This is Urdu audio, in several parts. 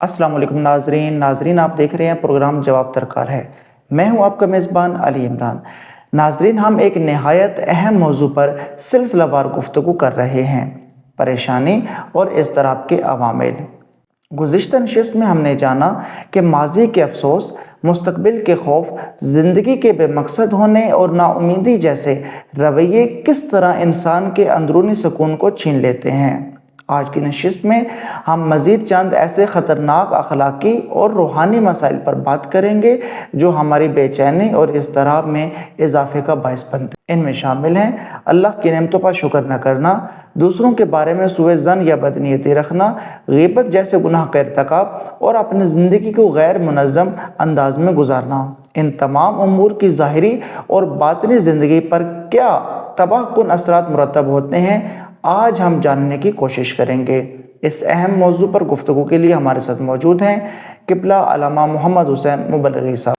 السلام علیکم ناظرین آپ دیکھ رہے ہیں پروگرام جواب درکار ہے۔ میں ہوں آپ کا میزبان علی عمران۔ ناظرین، ہم ایک نہایت اہم موضوع پر سلسلہ وار گفتگو کر رہے ہیں: پریشانی اور اضطراب کے عوامل۔ گزشتہ نشست میں ہم نے جانا کہ ماضی کے افسوس، مستقبل کے خوف، زندگی کے بے مقصد ہونے اور نا امیدی جیسے رویے کس طرح انسان کے اندرونی سکون کو چھین لیتے ہیں۔ آج کی نشست میں ہم مزید چند ایسے خطرناک اخلاقی اور روحانی مسائل پر بات کریں گے جو ہماری بے چینی اور اضطراب میں اضافے کا باعث بنتے ہیں۔ ان میں شامل ہیں: اللہ کی نعمتوں پر شکر نہ کرنا، دوسروں کے بارے میں سوء ظن یا بدنیتی رکھنا، غیبت جیسے گناہ کا ارتکاب اور اپنی زندگی کو غیر منظم انداز میں گزارنا۔ ان تمام امور کی ظاہری اور باطنی زندگی پر کیا تباہ کن اثرات مرتب ہوتے ہیں، آج ہم جاننے کی کوشش کریں گے۔ اس اہم موضوع پر گفتگو کے لیے ہمارے ساتھ موجود ہیں قبلہ علامہ محمد حسین مبلغی صاحب۔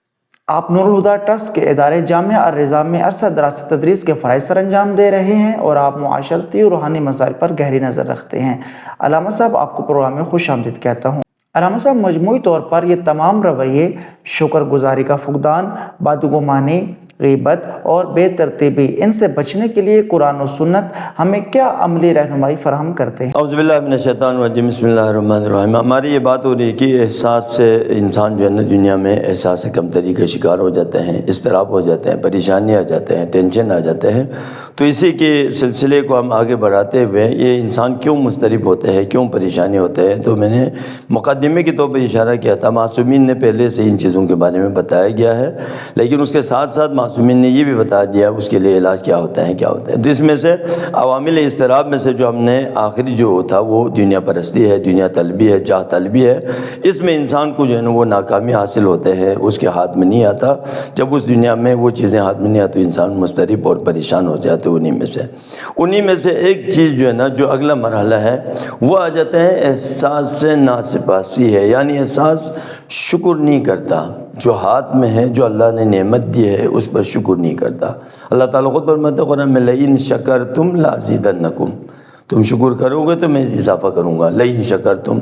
آپ نور الہدیٰ ٹرسٹ کے ادارے جامعہ الرضا میں عرصہ دراز تدریس کے فرائض سر انجام دے رہے ہیں اور آپ معاشرتی اور روحانی مسائل پر گہری نظر رکھتے ہیں۔ علامہ صاحب، آپ کو پروگرام میں خوش آمدید کہتا ہوں۔ علامہ صاحب، مجموعی طور پر یہ تمام رویے، شکر گزاری کا فقدان، بدگمانی، غیبت اور بے ترتیبی، ان سے بچنے کے لیے قرآن و سنت ہمیں کیا عملی رہنمائی فراہم کرتے ہیں؟ اعوذ باللہ من الشیطان الرجیم، بسم اللہ الرحمن الرحیم۔ ہماری یہ بات ہو رہی ہے کہ احساس سے انسان جو ہے نا دنیا میں احساس کمتری کا شکار ہو جاتے ہیں، اضطراب ہو جاتے ہیں، پریشانی آ جاتے ہیں، ٹینشن آ جاتے ہیں۔ تو اسی کے سلسلے کو ہم آگے بڑھاتے ہوئے یہ انسان کیوں مضطرب ہوتے ہیں، کیوں پریشانی ہوتے ہیں، تو میں نے مقدمے کے طور پر اشارہ کیا تھا۔ معصومین نے پہلے سے ان چیزوں کے بارے میں بتایا گیا ہے، لیکن اس کے ساتھ ساتھ معصومین نے یہ بھی بتا دیا اس کے لیے علاج کیا ہوتا ہے، کیا ہوتا ہے۔ تو اس میں سے عوامل اضطراب میں سے جو ہم نے آخری جو تھا وہ دنیا پرستی ہے، دنیا طلبی ہے، جاہ طلبی ہے۔ اس میں انسان کو جو ہے نا وہ ناکامی حاصل ہوتے ہیں، اس کے ہاتھ میں نہیں آتا۔ جب اس دنیا میں وہ چیزیں ہاتھ میں نہیں آتی تو انسان مضطرب اور پریشان ہو جاتے۔ انہی میں سے ایک چیز جو ہے نا، جو اگلا مرحلہ ہے، وہ آ جاتے ہیں احساس ناسپاسی ہے، یعنی احساس شکر نہیں کرتا۔ جو ہاتھ میں ہے، جو اللہ نے نعمت دی ہے، اس پر شکر نہیں کرتا۔ اللہ تعالیٰ خود فرماتے ہیں قرآن میں، لئن شکرتم لازیدنکم، تم شکر کرو گے تو میں اضافہ کروں گا۔ لئن شکرتم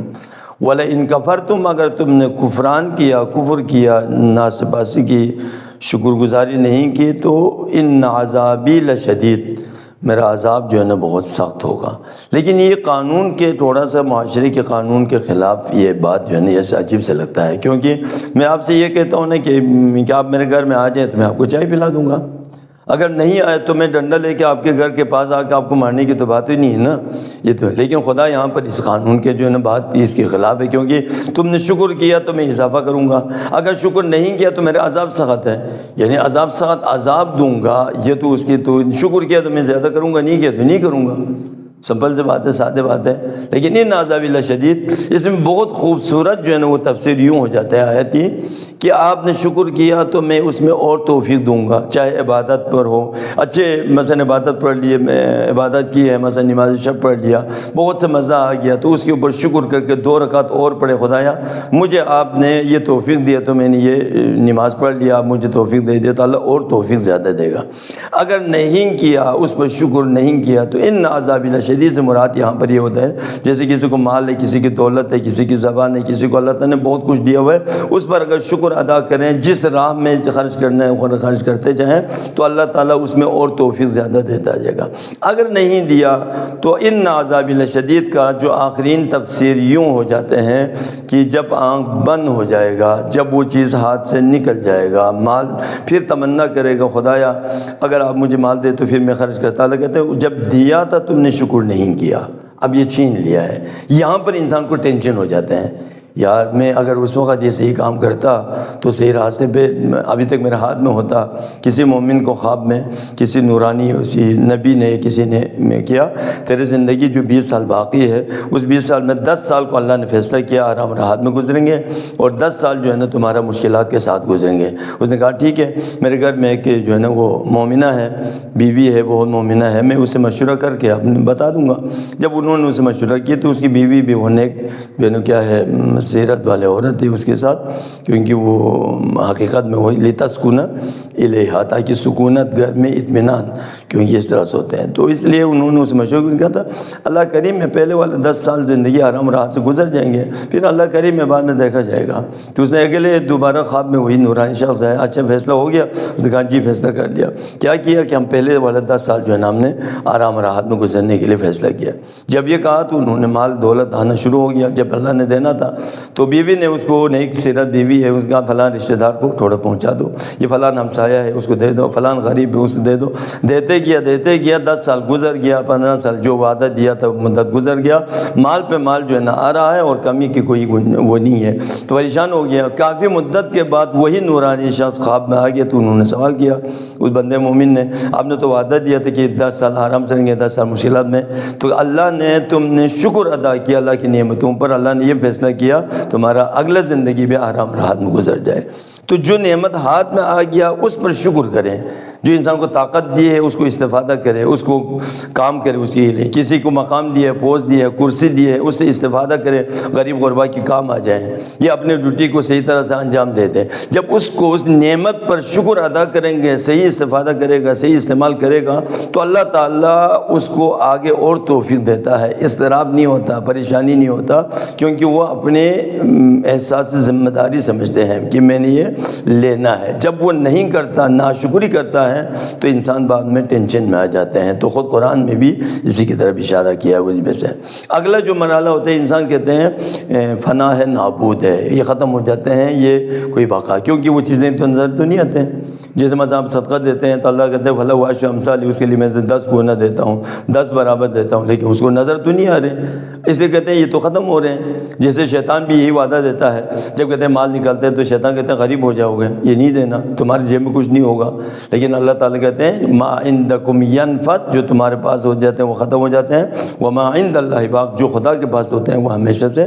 ولئن کفرتم، اگر تم نے کفران کیا، کفر کیا، ناسپاسی کی، شکر گزاری نہیں کی، تو ان عذابی لشدید، میرا عذاب جو ہے نا بہت سخت ہوگا۔ لیکن یہ قانون کے تھوڑا سا معاشرے کے قانون کے خلاف یہ بات جو ہے نا ایسا عجیب سے لگتا ہے، کیونکہ میں آپ سے یہ کہتا ہوں نا کہ آپ میرے گھر میں آ جائیں تو میں آپ کو چائے پلا دوں گا، اگر نہیں آئے تو میں ڈنڈا لے کے آپ کے گھر کے پاس آ کے آپ کو مارنے کی تو بات ہی نہیں ہے نا، یہ تو۔ لیکن خدا یہاں پر اس قانون کے جو ہے نا بات اس کے خلاف ہے، کیونکہ تم نے شکر کیا تو میں اضافہ کروں گا، اگر شکر نہیں کیا تو میرا عذاب سخت ہے، یعنی عذاب سخت عذاب دوں گا، یہ تو اس کی تو شکر کیا تو میں زیادہ کروں گا، نہیں کیا تو نہیں کروں گا۔ سمپل سے بات ہے، سادہ بات ہے۔ لیکن ان عذاب لشدید، اس میں بہت خوبصورت جو ہے نا وہ تفسیر یوں ہو جاتا ہے آیت کی کہ آپ نے شکر کیا تو میں اس میں اور توفیق دوں گا، چاہے عبادت پر ہو، اچھے مثلا عبادت پڑھ لیے، عبادت کی ہے، مثلا نماز شب پڑھ لیا، بہت سے مزہ آ گیا تو اس کے اوپر شکر کر کے 2 رکعت اور پڑھے، خدایا مجھے آپ نے یہ توفیق دیا تو میں نے یہ نماز پڑھ لیا، آپ مجھے توفیق دے دیا تو اللہ اور توفیق زیادہ دے گا۔ اگر نہیں کیا، اس پر شکر نہیں کیا، تو ان عذاب شدید سے مراد یہاں پر یہ ہوتا ہے جیسے کسی کو مال ہے، کسی کی دولت ہے، کسی کی زبان ہے، کسی کو اللہ تعالیٰ نے بہت کچھ دیا ہوا ہے، اس پر اگر شکر ادا کریں، جس راہ میں خرچ کرنا ہے وہ خرچ کرتے جائیں تو اللہ تعالیٰ اس میں اور توفیق زیادہ دیتا جائے گا۔ اگر نہیں دیا تو ان عذاب شدید کا جو آخرین تفسیر یوں ہو جاتے ہیں کہ جب آنکھ بند ہو جائے گا، جب وہ چیز ہاتھ سے نکل جائے گا، مال پھر تمنا کرے گا خدایا اگر آپ مجھے مال دے تو پھر میں خرچ کرتا۔ اللہ کہتے ہیں جب دیا تھا تم نے شکر نہیں کیا، اب یہ چھین لیا ہے۔ یہاں پر انسان کو ٹینشن ہو جاتے ہیں، یار میں اگر اس وقت یہ صحیح کام کرتا تو صحیح راستے پہ ابھی تک میرے ہاتھ میں ہوتا۔ کسی مومن کو خواب میں کسی نورانی اسی نبی نے کسی نے کیا، تیرے زندگی جو 20 سال باقی ہے اس 20 سال میں 10 سال کو اللہ نے فیصلہ کیا آرام راحت میں گزریں گے اور 10 سال جو ہے نا تمہارا مشکلات کے ساتھ گزریں گے۔ اس نے کہا ٹھیک ہے، میرے گھر میں ایک جو ہے نا وہ مومنہ ہے، بیوی ہے، بہت مومنہ ہے، میں اسے مشورہ کر کے آپ بتا دوں گا۔ جب انہوں نے اسے مشورہ کیا تو اس کی بیوی بھی ہونے جو ہے نا کیا ہے سیرت والے عورت تھی اس کے ساتھ، کیونکہ وہ حقیقت میں وہی لتسکن الیہا، تاکہ سکونت گھر میں اطمینان، کیونکہ اس طرح سے ہوتے ہیں۔ تو اس لیے انہوں نے اس مشورہ کیا تھا اللہ کریم میں پہلے والے 10 سال زندگی آرام راحت سے گزر جائیں گے، پھر اللہ کریم میں بعد میں دیکھا جائے گا۔ تو اس نے اگلے دوبارہ خواب میں وہی نورانی شخص ہے، اچھا فیصلہ ہو گیا، اس نے کہا جی فیصلہ کر لیا۔ کیا کیا کہ ہم پہلے والے 10 سال جو ہے نا ہم نے آرام راحت میں گزرنے کے لیے فیصلہ کیا۔ جب یہ کہا تو انہوں نے مال دولت آنا شروع ہو گیا، جب اللہ نے دینا تھا تو بیوی نے اس کو، نیک سیرت بیوی ہے، اس کا فلاں رشتہ دار کو تھوڑا پہنچا دو، یہ فلاں ہمسایہ ہے اس کو دے دو، فلاں غریب ہے اس کو دے دو، دیتے گیا 10 سال گزر گیا، 15 سال جو وعدہ دیا تھا مدت گزر گیا، مال پہ مال جو ہے نا آ رہا ہے اور کمی کی کوئی وہ نہیں ہے، تو پریشان ہو گیا۔ کافی مدت کے بعد وہی نورانی شخص خواب میں آ گیا، تو انہوں نے سوال کیا اس بندے مومن نے، آپ نے تو وعدہ دیا تھا کہ 10 سال آرام سے رہیں گے، 10 سال مشکلات میں، تو اللہ نے تم نے شکر ادا کیا اللہ کی نعمتوں پر، اللہ نے یہ فیصلہ کیا تمہارا اگلا زندگی بھی آرام راحت میں گزر جائے۔ تو جو نعمت ہاتھ میں آ گیا اس پر شکر کریں، جو انسان کو طاقت دی ہے اس کو استفادہ کرے، اس کو کام کرے اس کے لیے، کسی کو مقام دیا ہے، پوسٹ دی ہے، کرسی دی ہے، اس سے استفادہ کرے، غریب غربا کی کام آ جائیں، یا اپنے ڈیوٹی کو صحیح طرح سے انجام دے دیں۔ جب اس کو اس نعمت پر شکر ادا کریں گے، صحیح استفادہ کرے گا، صحیح استعمال کرے گا، تو اللہ تعالیٰ اس کو آگے اور توفیق دیتا ہے، اضطراب نہیں ہوتا، پریشانی نہیں ہوتا، کیونکہ وہ اپنے احساس ذمہ داری سمجھتے ہیں کہ میں نے یہ لینا ہے۔ جب وہ نہیں کرتا، ناشکری کرتا ہے، تو انسان بعد میں ٹینشن میں آ جاتے ہیں۔ تو خود قرآن میں بھی اسی کی طرف اشارہ کیا ہے وجہ سے۔ اگلا جو مرحلہ ہوتا ہے انسان کہتے ہیں فنا ہے، نابود ہے، یہ ختم ہو جاتے ہیں، یہ کوئی بقا، کیونکہ وہ چیزیں تو نظر تو نہیں آتے ہیں۔ جیسے مثلا آپ صدقہ دیتے ہیں تو اللہ کہتے ہیں فلا واشو امثال، اس کے لیے میں 10 گنا دیتا ہوں، 10 برابر دیتا ہوں، لیکن اس کو نظر تو نہیں آ رہے، اس لیے کہتے ہیں یہ تو ختم ہو رہے ہیں۔ جیسے شیطان بھی یہی وعدہ دیتا ہے، جب کہتے ہیں مال نکالتے ہیں تو شیطان کہتے ہیں غریب ہو جاؤ گے، یہ نہیں دینا، تمہاری جیب میں کچھ نہیں ہوگا، لیکن اللہ تعالیٰ کہتے ہیں ما عندکم ینفد، جو تمہارے پاس ہو جاتے ہیں وہ ختم ہو جاتے ہیں، وما عند اللہ باق، جو خدا کے پاس ہوتے ہیں وہ ہمیشہ سے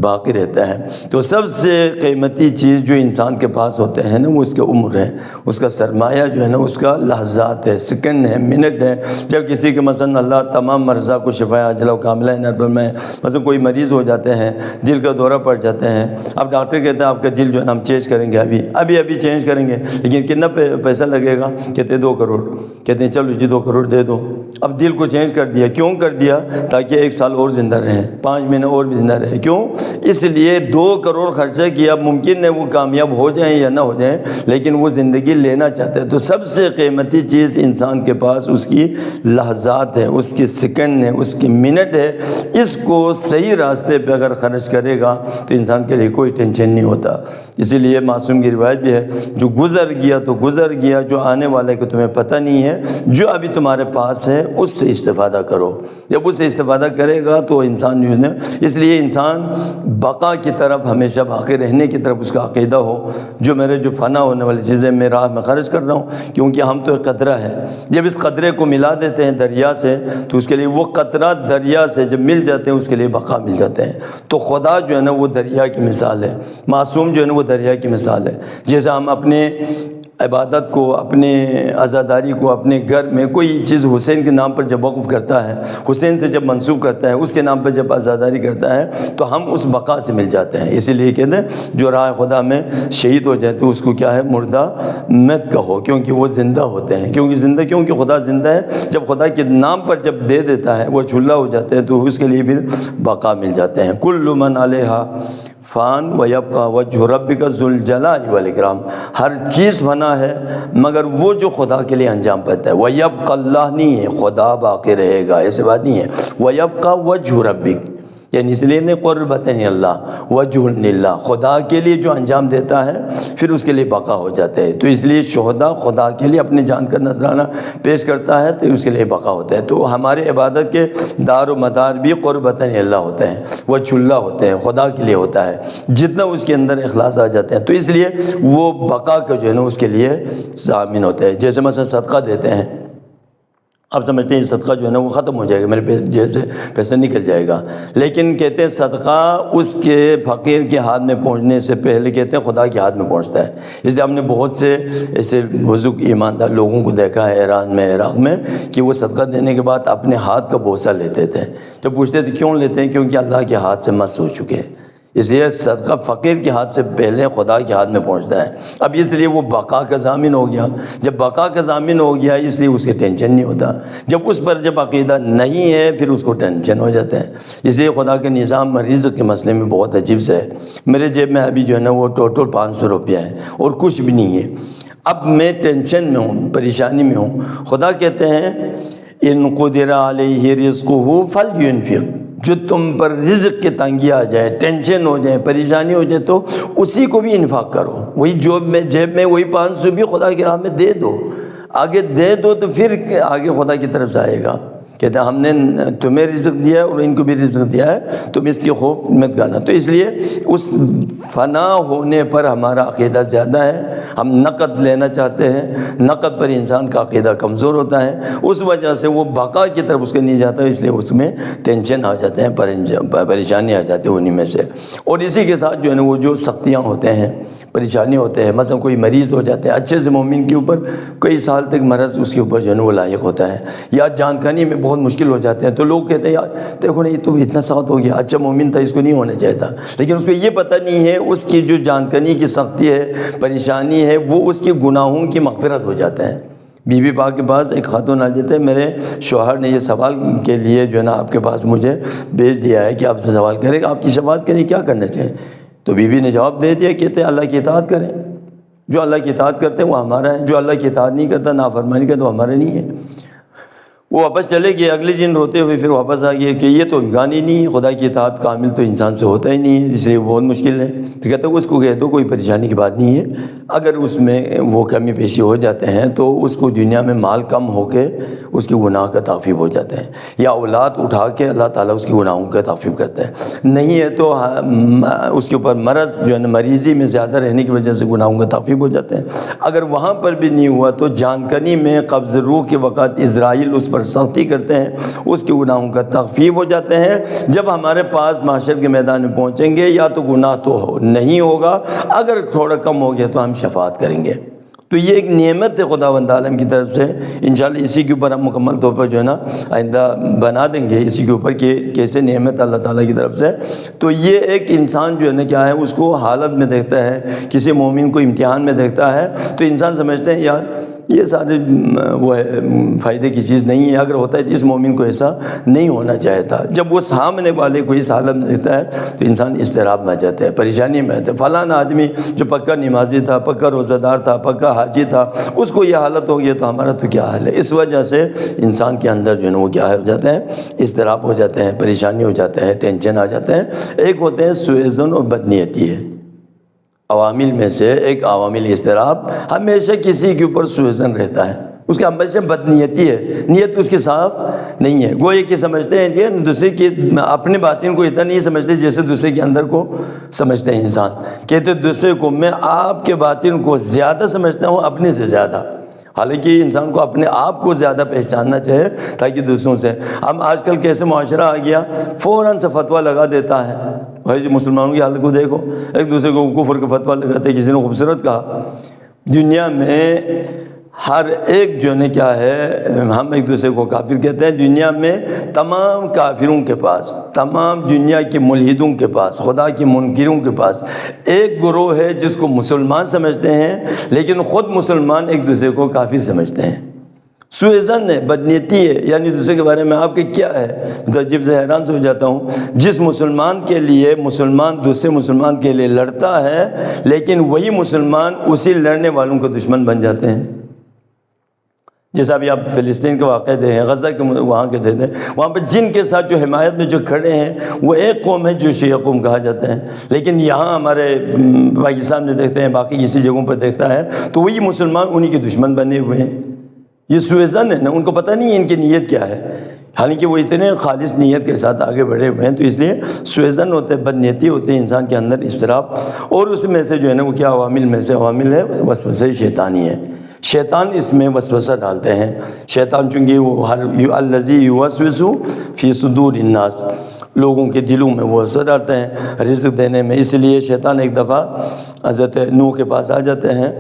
باقی رہتا ہے۔ تو سب سے قیمتی چیز جو انسان کے پاس ہوتے ہیں نا وہ اس کی عمر ہے، اس کا سرمایہ جو ہے نا اس کا لحظات ہے، سیکنڈ ہے، منٹ ہے۔ جب کسی کے مثلا اللہ تمام مرضا کو شفا عاجلہ و کاملہ نربل میں، مثلا کوئی مریض ہو جاتے ہیں، دل کا دورہ پڑ جاتے ہیں، اب ڈاکٹر کہتے ہیں آپ کا دل جو ہے نا ہم چینج کریں گے، ابھی چینج کریں گے، لیکن کتنا پیسہ لگے گا؟ کہتے ہیں 2 کروڑ، کہتے ہیں چلو جی 2 کروڑ دے دو۔ اب دل کو چینج کر دیا، کیوں کر دیا؟ تاکہ 1 سال اور زندہ رہیں، 5 مہینے اور بھی زندہ رہیں۔ کیوں؟ اس لیے 2 کروڑ خرچہ کیا، ممکن ہے وہ کامیاب ہو جائیں یا نہ ہو جائیں، لیکن وہ زندگی لینا چاہتے ہیں۔ تو سب سے قیمتی چیز انسان کے پاس اس کی لحظات ہے، اس کی سیکنڈ ہے، اس کی منٹ ہے۔ اس کو صحیح راستے پہ اگر خرچ کرے گا تو انسان کے لیے کوئی ٹینشن نہیں ہوتا۔ اسی لیے معصوم کی روایت بھی ہے، جو گزر گیا تو گزر گیا، جو آنے والے کو تمہیں پتہ نہیں ہے، جو ابھی تمہارے پاس ہے اس سے استفادہ کرو۔ جب اس سے استفادہ کرے گا تو انسان جو ہے، اس لیے انسان بقا کی طرف، ہمیشہ باقی رہنے کی طرف اس کا عقیدہ ہو، جو میرے جو فنا ہونے والی چیزیں میں راہ میں خرچ کر رہا ہوں، کیونکہ ہم تو ایک قطرہ ہے، جب اس قطرے کو ملا دیتے ہیں دریا سے تو اس کے لیے وہ قطرہ دریا سے جب مل جاتے ہیں اس کے لیے بقا مل جاتے ہیں۔ تو خدا جو ہے نا وہ دریا کی مثال ہے، معصوم جو ہے نا وہ دریا کی مثال ہے۔ جیسے ہم اپنے عبادت کو، اپنے عزاداری کو، اپنے گھر میں کوئی چیز حسین کے نام پر جب وقف کرتا ہے، حسین سے جب منسوب کرتا ہے، اس کے نام پر جب عزاداری کرتا ہے تو ہم اس بقا سے مل جاتے ہیں۔ اسی لیے کہتے ہیں جو راہ خدا میں شہید ہو جائے تو اس کو کیا ہے، مردہ مت کہو، کیونکہ وہ زندہ ہوتے ہیں۔ کیونکہ خدا زندہ ہے، جب خدا کے نام پر جب دے دیتا ہے وہ چولہا ہو جاتے ہیں تو اس کے لیے پھر بقا مل جاتے ہیں۔ کل من علیہا فان ویبقى وجہ ربک ذو الجلال والاکرام، ہر چیز فنا ہے مگر وہ جو خدا کے لیے انجام پاتا ہے۔ ویبقى اللہ نہیں ہے، خدا باقی رہے گا، ایسے بات نہیں ہے۔ ویبقى وجہ ربک، یعنی اس لیے قربت اللہ، وجہ اللہ، خدا کے لیے جو انجام دیتا ہے پھر اس کے لیے بقا ہو جاتے ہیں۔ تو اس لیے شہداء خدا کے لیے اپنی جان کا نذرانہ پیش کرتا ہے تو اس کے لیے بقا ہوتا ہے۔ تو ہمارے عبادت کے دار و مدار بھی قربت اللہ ہوتے ہیں، وجہ اللہ ہوتے ہیں، خدا کے لیے ہوتا ہے۔ جتنا اس کے اندر اخلاص آ جاتے ہیں تو اس لیے وہ بقا کا جو ہے نا اس کے لیے ضامن ہوتا ہے۔ جیسے مثلا صدقہ دیتے ہیں، آپ سمجھتے ہیں صدقہ جو ہے نا وہ ختم ہو جائے گا، میرے جیسے پیسہ نکل جائے گا، لیکن کہتے ہیں صدقہ اس کے فقیر کے ہاتھ میں پہنچنے سے پہلے کہتے ہیں خدا کے ہاتھ میں پہنچتا ہے۔ اس لیے ہم نے بہت سے ایسے بزرگ ایماندار لوگوں کو دیکھا ہے ایران میں، عراق میں، کہ وہ صدقہ دینے کے بعد اپنے ہاتھ کا بوسہ لیتے تھے۔ جب پوچھتے تھے کیوں لیتے ہیں، کیونکہ اللہ کے ہاتھ سے مس ہو چکے ہیں، اس لیے صدقہ فقیر کے ہاتھ سے پہلے خدا کے ہاتھ میں پہنچتا ہے. اب اس لیے وہ بقا کا ضامن ہو گیا. جب بقا کا ضامن ہو گیا اس لیے اس کے ٹینشن نہیں ہوتا. جب عقیدہ نہیں ہے پھر اس کو ٹینشن ہو جاتا ہے. اس لیے خدا کے نظام رزق کے مسئلے میں بہت عجیب سے ہے. میرے جیب میں ابھی جو ہے نا وہ ٹوٹل 500 روپیہ ہے اور کچھ بھی نہیں ہے. اب میں ٹینشن میں ہوں, پریشانی میں ہوں. خدا کہتے ہیں ان قدر علیہ رزقہ فلینفق, جو تم پر رزق کی تنگی آ جائے, ٹینشن ہو جائے, پریشانی ہو جائے تو اسی کو بھی انفاق کرو. وہی جیب میں وہی 500 بھی خدا کی راہ میں دے دو, آگے دے دو تو پھر آگے خدا کی طرف سے آئے گا. کہتے ہیں ہم نے تمہیں رزق دیا ہے اور ان کو بھی رزق دیا ہے, تم اس کی خوف مت کرنا. تو اس لیے اس فنا ہونے پر ہمارا عقیدہ زیادہ ہے. ہم نقد لینا چاہتے ہیں, نقد پر انسان کا عقیدہ کمزور ہوتا ہے, اس وجہ سے وہ بقا کی طرف اس کے نہیں جاتا, اس لیے اس میں ٹینشن آ جاتے ہیں, پریشانی آ جاتی ہے انہی میں سے. اور اسی کے ساتھ جو ہے نا وہ جو سختیاں ہوتے ہیں, پریشانی ہوتے ہیں, مثلا کوئی مریض ہو جاتے ہیں, اچھے سے مومن کے اوپر کئی سال تک مرض اس کے اوپر جو ہے نا وہ لاحق ہوتا ہے, یا جانکنی میں بہت مشکل ہو جاتے ہیں, تو لوگ کہتے ہیں یار دیکھو نا یہ تو اتنا سخت ہو گیا, اچھا مومن تھا, اس کو نہیں ہونا چاہیے تھا. لیکن اس کو یہ پتہ نہیں ہے اس کی جو جانکنی کی سختی ہے, پریشانی ہے, وہ اس کے گناہوں کی مغفرت ہو جاتا ہے. بی بی پاک کے پاس ایک خاتون آ جاتے ہیں, میرے شوہر نے یہ سوال کے لیے جو ہے نا آپ کے پاس مجھے بھیج دیا ہے کہ آپ سے سوال کریں کہ آپ کی شفاعت کے لیے کیا کرنا چاہیے. تو بی بی نے جواب دے دیا, کہتے ہیں اللہ کی اطاعت کریں, جو اللہ کی اطاعت کرتے ہیں وہ ہمارا ہے, جو اللہ کی اطاعت نہیں کرتا, نافرمانی کرتا, وہ ہمارا نہیں ہے. وہ واپس چلے گئے, اگلے دن روتے ہوئے پھر واپس آ گئے کہ یہ تو امکان ہی نہیں ہے, خدا کی اطاعت کامل تو انسان سے ہوتا ہی نہیں ہے, اس لیے بہت مشکل ہے. تو کہتے ہیں اس کو کہہ دو کوئی پریشانی کی بات نہیں ہے, اگر اس میں وہ کمی پیشی ہو جاتے ہیں تو اس کو دنیا میں مال کم ہو کے اس کے گناہ کا تعفیف ہو جاتے ہیں, یا اولاد اٹھا کے اللہ تعالیٰ اس کے گناہوں کا تعفیف کرتا ہے. نہیں ہے تو اس کے اوپر مرض جو ہے نا مریضی میں زیادہ رہنے کی وجہ سے گناہوں کا تعفیف ہو جاتے ہیں. اگر وہاں پر بھی نہیں ہوا تو جانکنی میں قبض روح کے وقت اسرائیل اس پر سختی کرتے ہیں, اس کے گناہوں کا تخفیف ہو جاتے ہیں. جب ہمارے پاس محشر کے میدان میں پہنچیں گے یا تو گناہ تو نہیں ہوگا, اگر تھوڑا کم ہو گیا تو ہم شفاعت کریں گے. تو یہ ایک نعمت ہے خداوند عالم کی طرف سے. انشاءاللہ اسی کے اوپر ہم مکمل طور پر جو ہے نا آئندہ بنا دیں گے اسی کے اوپر کہ کیسے نعمت اللہ تعالیٰ کی طرف سے. تو یہ ایک انسان جو ہے نا کیا ہے, اس کو حالت میں دیکھتا ہے, کسی مومن کو امتحان میں دیکھتا ہے تو انسان سمجھتے ہیں یار یہ سارے وہ ہے فائدے کی چیز نہیں ہے, اگر ہوتا ہے تو اس مومن کو ایسا نہیں ہونا چاہیے تھا. جب وہ سامنے والے کو اس حالت میں دیکھتا ہے تو انسان اضطراب میں آ جاتا ہے, پریشانی میں آتا ہے. فلانا آدمی جو پکا نمازی تھا, پکا روزہ دار تھا, پکا حاجی تھا, اس کو یہ حالت ہو گئی تو ہمارا تو کیا حال ہے. اس وجہ سے انسان کے اندر جو ہے وہ کیا ہو جاتا ہے, اضطراب ہو جاتے ہیں, پریشانی ہو جاتا ہے, ٹینشن آ جاتے ہیں. ایک ہوتے ہیں سوء اور بدنیتی ہے, عوامل میں سے ایک عوامل اضطراب, ہمیشہ کسی کے اوپر سوء رہتا ہے, اس کا ہمیشہ بدنیتی ہے, نیت اس کی صاف نہیں ہے. گویا کہ سمجھتے ہیں کہ دوسرے کی اپنے باطن کو اتنا نہیں سمجھتے جیسے دوسرے کے اندر کو سمجھتے ہیں انسان. کہتے دوسرے کو میں آپ کے باطن کو زیادہ سمجھتا ہوں اپنے سے زیادہ, حالانکہ انسان کو اپنے آپ کو زیادہ پہچاننا چاہیے تاکہ دوسروں سے. ہم آج کل کیسے معاشرہ آ گیا, فوراً سے فتویٰ لگا دیتا ہے. بھائی جی مسلمانوں کی حالت کو دیکھو, ایک دوسرے کو کفر کا فتویٰ لگاتے ہیں. کسی نے خوبصورت کہا دنیا میں ہر ایک جو نے کیا ہے, ہم ایک دوسرے کو کافر کہتے ہیں. دنیا میں تمام کافروں کے پاس, تمام دنیا کے ملحدوں کے پاس, خدا کے منکروں کے پاس ایک گروہ ہے جس کو مسلمان سمجھتے ہیں, لیکن خود مسلمان ایک دوسرے کو کافر سمجھتے ہیں. سوء ظن ہے, بدنیتی ہے, یعنی دوسرے کے بارے میں آپ کے کیا ہے. تو عجیب سے حیران سے ہو جاتا ہوں, جس مسلمان کے لیے مسلمان دوسرے مسلمان کے لیے لڑتا ہے, لیکن وہی مسلمان اسی لڑنے والوں کے دشمن بن جاتے ہیں. جیسا ابھی آپ فلسطین کے واقعے دے ہیں, غزہ کے وہاں کے دے دیں, وہاں پہ جن کے ساتھ جو حمایت میں جو کھڑے ہیں وہ ایک قوم ہے جو شیعہ قوم کہا جاتا ہے. لیکن یہاں ہمارے پاکستان میں دیکھتے ہیں, باقی کسی جگہوں پر دیکھتا ہے تو وہی مسلمان انہی کے دشمن بنے ہوئے ہیں. یہ سوء ظن ہے نا, ان کو پتہ نہیں ہے ان کی نیت کیا ہے, حالانکہ وہ اتنے خالص نیت کے ساتھ آگے بڑھے ہوئے ہیں. تو اس لیے سوء ظن ہوتے ہیں, بدنیتی ہوتے ہیں انسان کے اندر, اضطراب. اور اس میں سے جو ہے نا وہ کیا عوامل میں سے عوامل ہے وسوسہ شیطانی ہے. شیطان اس میں وسوسہ ڈالتے ہیں. شیطان چونکہ وہ الذی یوسوس فی صدور الناس, لوگوں کے دلوں میں وہ وسوسہ ڈالتے ہیں رزق دینے میں. اس لیے شیطان ایک دفعہ حضرت نوح کے پاس آ جاتے ہیں,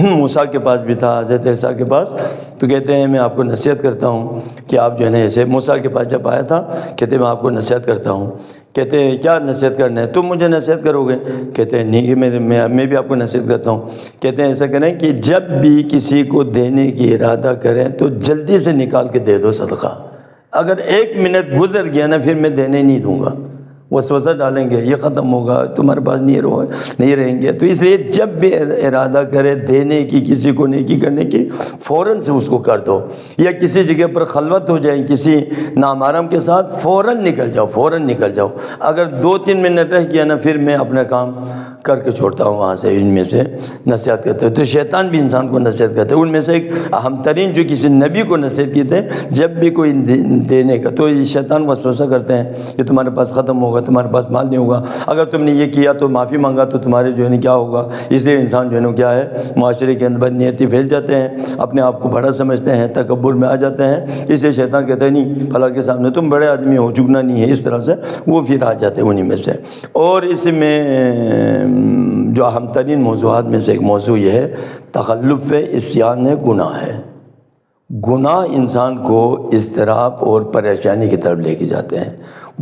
موسیٰ کے پاس بھی تھا, حضرت عیسیٰ کے پاس. تو کہتے ہیں میں آپ کو نصیحت کرتا ہوں کہ آپ جو ہے نا ایسے, موسیٰ کے پاس جب آیا تھا کہتے ہیں میں آپ کو نصیحت کرتا ہوں کہتے ہیں کیا نصیحت کرنا ہے؟ تم مجھے نصیحت کرو گے؟ کہتے ہیں نہیں کہ میں بھی آپ کو نصیحت کرتا ہوں۔ کہتے ہیں ایسا کریں کہ جب بھی کسی کو دینے کی ارادہ کریں تو جلدی سے نکال کے دے دو صدقہ۔ اگر 1 منٹ گزر گیا نا پھر میں دینے نہیں دوں گا، وسوسہ ڈالیں گے، یہ ختم ہوگا، تمہارے پاس نہیں رہیں گے۔ تو اس لیے جب بھی ارادہ کرے دینے کی، کسی کو نیکی کرنے کی، فوراً سے اس کو کر دو۔ یا کسی جگہ پر خلوت ہو جائیں کسی نامحرم کے ساتھ، فوراً نکل جاؤ۔ اگر 2-3 منٹ رہ گیا نا پھر میں اپنا کام کر کے چھوڑتا ہوں وہاں سے، ان میں سے نصیحت کرتے ہیں۔ تو شیطان بھی انسان کو نصیحت کرتے ہیں۔ ان میں سے ایک اہم ترین جو کسی نبی کو نصیحت کی تھے، جب بھی کوئی دینے کا تو یہ شیطان وسوسہ کرتے ہیں کہ تمہارے پاس ختم ہوگا، تمہارے پاس مال نہیں ہوگا، اگر تم نے یہ کیا تو معافی مانگا تو تمہارے جو ہے کیا ہوگا۔ اس لیے انسان جو ہے کیا ہے، معاشرے کے اندر بدنیتی پھیل جاتے ہیں، اپنے آپ کو بڑا سمجھتے ہیں، تکبر میں آ جاتے ہیں۔ اس لیے شیطان کہتے ہیں نہیں فلاں کے سامنے تم بڑے آدمی ہو، جھکنا نہیں ہے، اس طرح سے وہ پھر آ جاتے ہیں انہی میں سے۔ اور اس میں جو اہم ترین موضوعات میں سے ایک موضوع یہ ہے، تخلف عصیان گناہ ہے۔ گناہ انسان کو اضطراب اور پریشانی کی طرف لے کے جاتے ہیں۔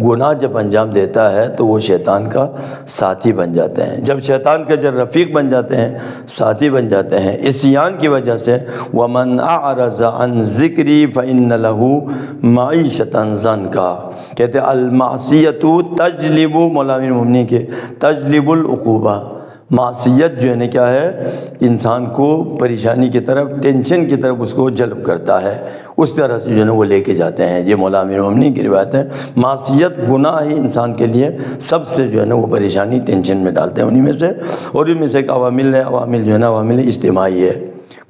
گناہ جب انجام دیتا ہے تو وہ شیطان کا ساتھی بن جاتے ہیں۔ جب شیطان کا جب رفیق بن جاتے ہیں، ساتھی بن جاتے ہیں، عصیان کی وجہ سے وَمَنْ أَعْرَضَ عَنْ ذِكْرِي فَإِنَّ لَهُ مَعِيشَةً ضَنْكَ۔ کہتے ہیں المعصیۃ تجلب، مولانا المؤمنین کے تجلب العقوبہ، معصیت جو ہے کیا ہے، انسان کو پریشانی کی طرف، ٹینشن کی طرف اس کو جلب کرتا ہے، اس طرح سے جو ہے وہ لے کے جاتے ہیں۔ یہ مولانا المؤمنین کی روایت ہے۔ معصیت گناہ ہی انسان کے لیے سب سے جو ہے وہ پریشانی، ٹینشن میں ڈالتے ہیں انہی میں سے۔ اور ان میں سے ایک عوامل ہے، عوامل جو ہے عوامل اجتماعی ہے۔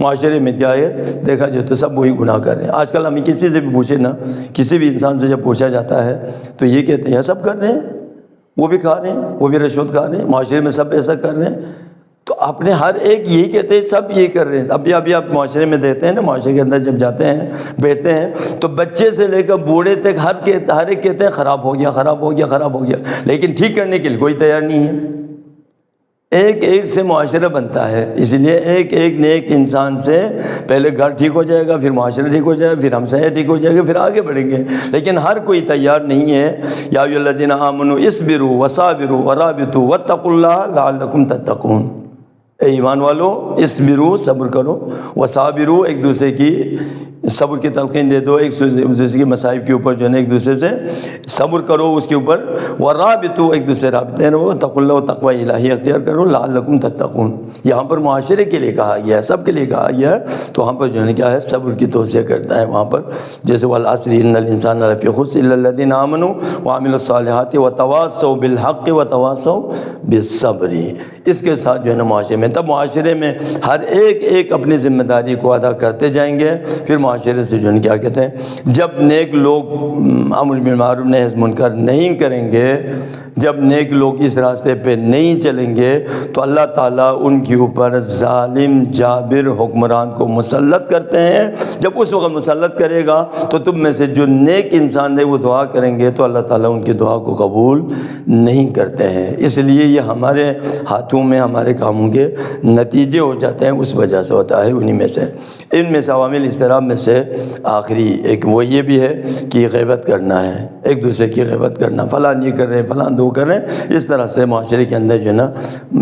معاشرے میں کیا ہے، دیکھا جائے تو سب وہی گناہ کر رہے ہیں۔ آج کل ہمیں کسی سے بھی پوچھے نا، کسی بھی انسان سے جب پوچھا جاتا ہے تو یہ کہتے ہیں سب کر رہے ہیں، وہ بھی کھا رہے ہیں، وہ بھی رشوت کھا رہے ہیں، معاشرے میں سب ایسا کر رہے ہیں۔ تو اپنے ہر ایک یہی کہتے ہیں سب یہی کر رہے ہیں۔ ابھی آپ معاشرے میں دیکھتے ہیں نا، معاشرے کے اندر جب جاتے ہیں بیٹھتے ہیں تو بچے سے لے کر بوڑھے تک ہر ایک کہتے ہیں خراب ہو گیا، لیکن ٹھیک کرنے کے لیے کوئی تیار نہیں ہے۔ ایک ایک سے معاشرہ بنتا ہے، اس لیے ایک ایک نیک انسان سے پہلے گھر ٹھیک ہو جائے گا، پھر معاشرہ ٹھیک ہو جائے گا، پھر ہمسایہ ٹھیک ہو جائے گا، پھر آگے بڑھیں گے۔ لیکن ہر کوئی تیار نہیں ہے۔ یا ایھا الذین آمنوا اصبروا وصابروا ورابطوا واتقوا اللہ لعلکم تتقون۔ اے ایمان والو، اصبروا صبر کرو، وصابروا ایک دوسرے کی صبر کی تلقین دے دو، ایک دوسرے کے مصائب کے اوپر جو ہے ایک دوسرے سے صبر کرو اس کے اوپر، ورابطوا ایک دوسرے رابطے رہو، تقوا اللہ تقوی الہی اختیار کرو، لعلکم تتقون۔ یہاں پر معاشرے کے لیے کہا گیا ہے، سب کے لیے کہا گیا ہے، تو وہاں پر جو ہے کیا ہے، صبر کی توصیہ کرتا ہے وہاں پر، جیسے والعصر ان الانسان لفی خسر الا الذین آمنوا وعملوا الصالحات وتواصوا بالحق وتواصوا بالصبر۔ اس کے ساتھ جو ہے معاشرے میں، تب معاشرے میں ہر ایک اپنی ذمہ داری کو ادا کرتے جائیں گے، پھر معاشرے سے جو ہے کیا کہتے ہیں، جب نیک لوگ امر بالمعروف نہی عن المنکر نہیں کریں گے، جب نیک لوگ اس راستے پہ نہیں چلیں گے تو اللہ تعالیٰ ان کے اوپر ظالم جابر حکمران کو مسلط کرتے ہیں۔ جب اس وقت مسلط کرے گا تو تم میں سے جو نیک انسان ہے وہ دعا کریں گے تو اللہ تعالیٰ ان کی دعا کو قبول نہیں کرتے ہیں۔ اس لیے یہ ہمارے ہاتھوں میں ہمارے کاموں کے نتیجے ہو جاتے ہیں، اس وجہ سے ہوتا ہے۔ انہی میں سے ان میں سے عوامل اضطراب میں سے آخری ایک وہ یہ بھی ہے کہ غیبت کرنا ہے، ایک دوسرے کی غیبت کرنا، فلاں یہ کر رہے ہیں، فلاں دو کر رہے ہیں، اس طرح سے معاشرے کے اندر جو ہے نا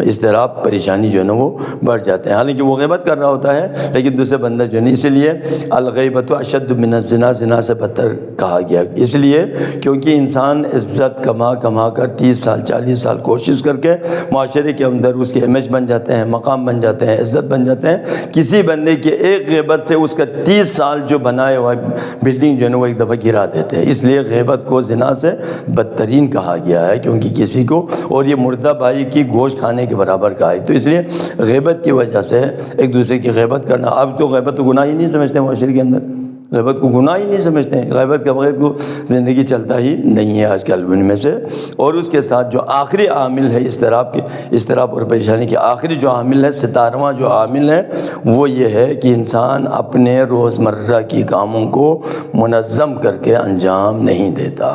اضطراب پریشانی جو ہے نا وہ بڑھ جاتے ہیں۔ حالانکہ وہ غیبت کر رہا ہوتا ہے لیکن دوسرے بندہ جو ہے نا، اس لیے الغیبۃ اشد من الزنا، زنا سے بدتر کہا گیا، اس لیے کیونکہ انسان عزت کما کر 30 سال 40 سال کوشش کر کے معاشرے کے اندر اس کے امیج بن جاتے ہیں، مقام بن جاتے ہیں، عزت بن جاتے ہیں۔ کسی بندے کے ایک غیبت سے اس کا 30 سال جو بنائے ہوا بلڈنگ جو ہے نا وہ ایک دفعہ گرا دیتے ہیں۔ اس لیے غیبت کو زنا سے بدترین کہا گیا ہے، کیونکہ کسی کو، اور یہ مردہ بھائی کی گوشت کھانے کے برابر کہا ہے۔ تو اس لیے غیبت کی وجہ سے ایک دوسرے کی غیبت کرنا، اب تو غیبت تو گناہ ہی نہیں سمجھتے معاشرے کے اندر، غیبت کو گناہ ہی نہیں سمجھتے ہیں، غیبت کے بغیر تو زندگی چلتا ہی نہیں ہے آج کل ان میں سے۔ اور اس کے ساتھ جو آخری عامل ہے اضطراب اور پریشانی کے آخری جو عامل ہے، 17واں جو عامل ہے، وہ یہ ہے کہ انسان اپنے روزمرہ کی کاموں کو منظم کر کے انجام نہیں دیتا۔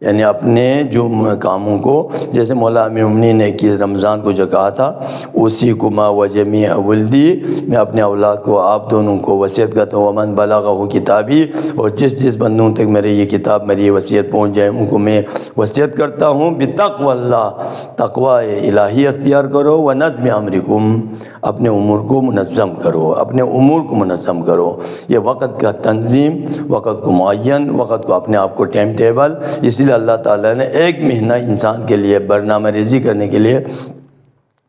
یعنی اپنے جو کاموں کو، جیسے مولا امیر المومنین نے 21 رمضان کو جو کہا تھا، اسی کما و جمیع ولدی، میں اپنے اولاد کو، آپ دونوں کو وصیت کرتا ہوں، ومن بلغہ کتابی، اور جس بندوں تک میرے یہ کتاب، میری یہ وصیت پہنچ جائے، ان کو میں وصیت کرتا ہوں بتقوی اللہ، تقوی الہی اختیار کرو، ونظم امرکم، اپنے امور کو منظم کرو، اپنے امور کو منظم کرو، یہ وقت کا تنظیم، وقت کو معین، وقت کو اپنے آپ کو ٹائم ٹیبل، اس لیے اللہ تعالیٰ نے 1 مہینہ انسان کے لیے برنامہ ریزی کرنے کے لیے،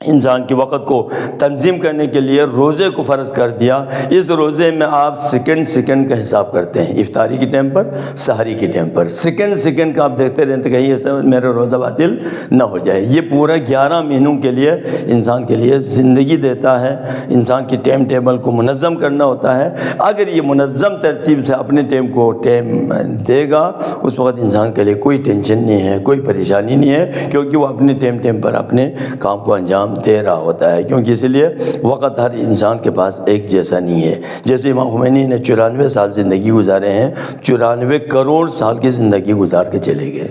انسان کے وقت کو تنظیم کرنے کے لیے روزے کو فرض کر دیا۔ اس روزے میں آپ سیکنڈ کا حساب کرتے ہیں، افطاری کی ٹائم پر، سحری کی ٹائم پر، سیکنڈ کا آپ دیکھتے رہتے کہیں ایسا میرا روزہ باطل نہ ہو جائے۔ یہ پورا 11 مہینوں کے لیے انسان کے لیے زندگی دیتا ہے، انسان کی ٹائم ٹیبل کو منظم کرنا ہوتا ہے۔ اگر یہ منظم ترتیب سے اپنے ٹائم کو ٹائم دے گا، اس وقت انسان کے لیے کوئی ٹینشن نہیں ہے، کوئی پریشانی نہیں ہے، کیونکہ وہ اپنے ٹائم پر اپنے کام کو انجام دے رہا ہوتا ہے۔ کیونکہ اس لیے وقت ہر انسان کے پاس ایک جیسا نہیں ہے۔ جیسے امام خمینی نے 94 سال زندگی گزارے ہیں، 94 کروڑ سال کی زندگی گزار کے چلے گئے۔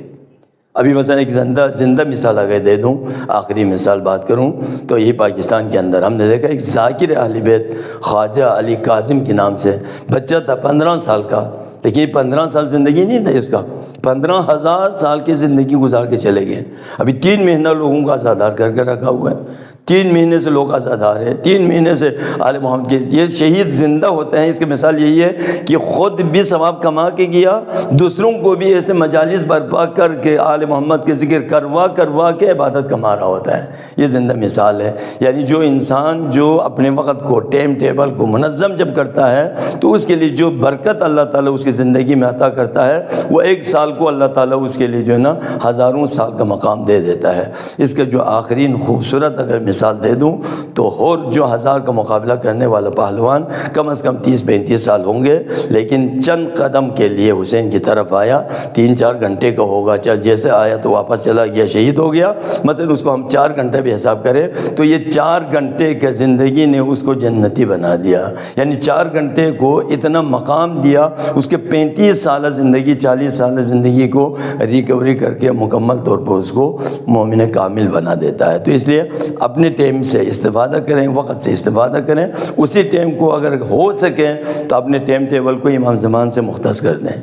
ابھی مثلا ایک زندہ مثال اگر دے دوں، آخری مثال بات کروں تو یہی پاکستان کے اندر ہم نے دیکھا ایک ذاکر اہل بیت خواجہ علی کاظم کے نام سے بچہ تھا 15 سال کا، لیکن 15 سال زندگی نہیں تھا اس کا، 15,000 سال کی زندگی گزار کے چلے گئے۔ ابھی 3 مہینہ لوگوں کا آزادار کر کے رکھا ہوا ہے، 3 مہینے سے لوگ آزادار ہیں، 3 مہینے سے آل محمد کے یہ شہید زندہ ہوتے ہیں۔ اس کی مثال یہی ہے کہ خود بھی ثواب کما کے گیا، دوسروں کو بھی ایسے مجالس برپا کر کے آل محمد کے ذکر کروا کے عبادت کما رہا ہوتا ہے۔ یہ زندہ مثال ہے۔ یعنی جو انسان جو اپنے وقت کو ٹائم ٹیبل کو منظم جب کرتا ہے تو اس کے لیے جو برکت اللہ تعالیٰ اس کی زندگی میں عطا کرتا ہے، وہ 1 سال کو اللہ تعالیٰ اس کے لیے جو ہے نا ہزاروں سال کا مقام دے دیتا ہے۔ اس کا جو آخرین خوبصورت اگر مثال دے دوں تو اور جو 1000 کا مقابلہ کرنے والا پہلوان کم از کم 30-35 سال ہوں گے، لیکن چند قدم کے لیے حسین کی طرف آیا، 3-4 گھنٹے کا ہوگا، جیسے آیا تو واپس چلا گیا، شہید ہو گیا۔ مثلا اس کو ہم 4 گھنٹے بھی حساب کریں تو یہ 4 گھنٹے کی زندگی نے اس کو جنتی بنا دیا۔ یعنی 4 گھنٹے کو اتنا مقام دیا، اس کے 35 سالہ زندگی، 40 سالہ زندگی کو ریکوری کر کے مکمل طور پر اس کو مومن کامل بنا دیتا ہے۔ تو اس لیے اپنے ٹائم سے استفادہ کریں، وقت سے استفادہ کریں، اسی ٹائم کو اگر ہو سکے تو اپنے ٹائم ٹیبل کو امام زمان سے مختص کر دیں۔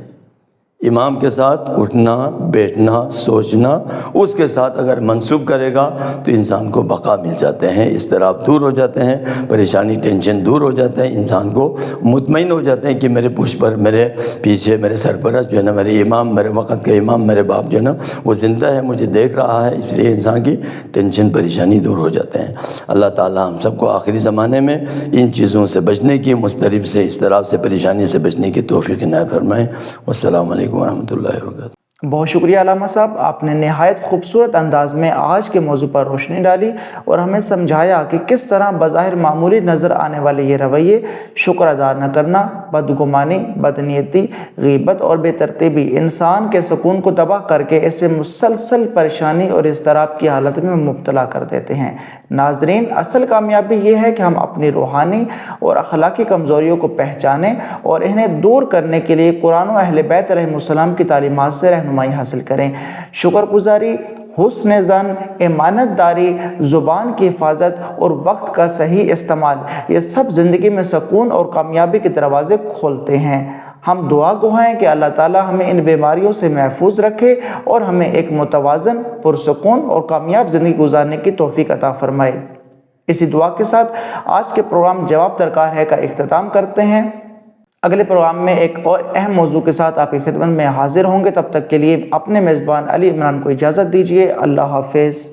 امام کے ساتھ اٹھنا، بیٹھنا، سوچنا، اس کے ساتھ اگر منسوب کرے گا تو انسان کو بقا مل جاتے ہیں، اضطراب دور ہو جاتے ہیں، پریشانی ٹینشن دور ہو جاتے ہیں، انسان کو مطمئن ہو جاتے ہیں کہ میرے پشت پر، میرے پیچھے میرے سرپرست جو ہے نا، میرے امام، میرے وقت کے امام، میرے باپ جو ہے نا وہ زندہ ہے، مجھے دیکھ رہا ہے۔ اس لیے انسان کی ٹینشن پریشانی دور ہو جاتے ہیں۔ اللہ تعالی ہم سب کو آخری زمانے میں ان چیزوں سے بچنے کی، مضطرب سے، اضطراب سے، پریشانی سے بچنے کی توفیق عنایت فرمائیں۔ والسلام علیکم ورحمۃ اللہ وبرکاتہ۔ بہت شکریہ علامہ صاحب، آپ نے نہایت خوبصورت انداز میں آج کے موضوع پر روشنی ڈالی اور ہمیں سمجھایا کہ کس طرح بظاہر معمولی نظر آنے والے یہ رویے، شکر ادا نہ کرنا، بدگمانی، بدنیتی، غیبت اور بے ترتیبی انسان کے سکون کو تباہ کر کے اسے مسلسل پریشانی اور اضطراب کی حالت میں مبتلا کر دیتے ہیں۔ ناظرین، اصل کامیابی یہ ہے کہ ہم اپنی روحانی اور اخلاقی کمزوریوں کو پہچانیں اور انہیں دور کرنے کے لیے قرآن و اہل بیت علیہ السلام کی تعلیمات سے رہنمائی حاصل کریں۔ شکر گزاری، حسن ظن، امانت داری، زبان کی حفاظت اور وقت کا صحیح استعمال، یہ سب زندگی میں سکون اور کامیابی کے دروازے کھولتے ہیں۔ ہم دعا گو ہیں کہ اللہ تعالی ہمیں ان بیماریوں سے محفوظ رکھے اور ہمیں ایک متوازن، پرسکون اور کامیاب زندگی گزارنے کی توفیق عطا فرمائے۔ اسی دعا کے ساتھ آج کے پروگرام جواب درکار ہے کا اختتام کرتے ہیں۔ اگلے پروگرام میں ایک اور اہم موضوع کے ساتھ آپ کی خدمت میں حاضر ہوں گے۔ تب تک کے لیے اپنے میزبان علی عمران کو اجازت دیجیے۔ اللہ حافظ۔